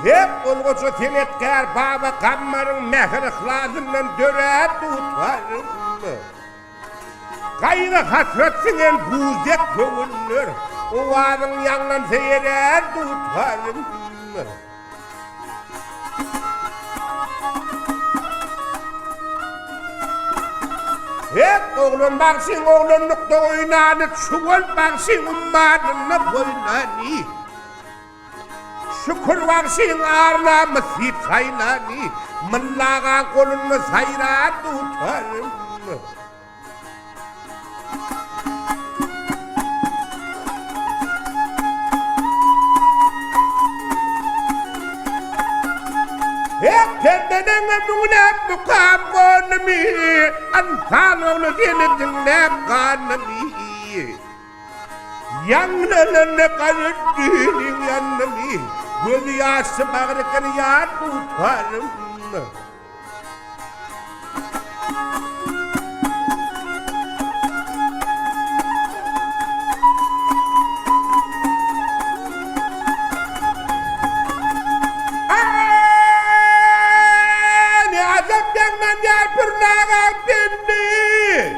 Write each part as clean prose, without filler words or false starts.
Hep olgusu tiletkar baba kammarın mehir ıhlasından döre tutarım. Gayrı hasretsinen buzdek kövünür. Oğanın yanından seyrer tutarım. Hep oğlum baksın oğlunlukta oynanır. Şuval baksın ummadınla boynanır. Şükür varsın ağırla mısip saylani. Mıllağa kolunu sayra tutarım. Hep kendinin ömrüne mukam konumi. Antalonu gelidinle kanami. Yanlarına kanıttığının yanami. Gözü yaşı bağırırken yar tutarım. Ne azap yandan yar pırnağa bindi.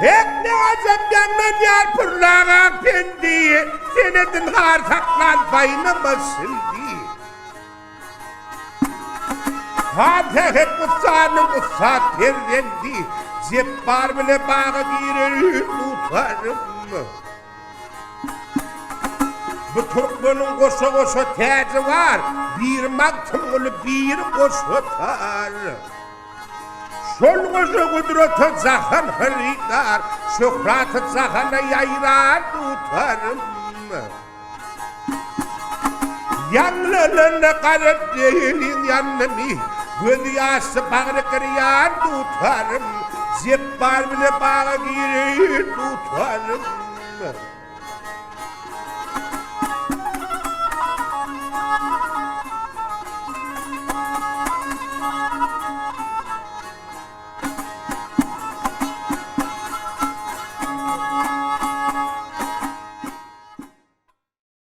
Hep ne azap yandan yar pırnağa bindi. Senedin har saklan baynamasın diye. Hadi hep usanım usat terdendi. Zepbar bile bağı girer tutarım. Bu Türkmen'in koşu koşu tacı var. Bir maktımlı bir koşu tar. Şol koşu kudreti zahan hırikar. Şöhratı zahana yayrar tutarım. Yanlarına karıp değilin yanını. Gözü yaşı bağrı kırıyan tutarım. Zepbar bile bağı girer tutarım.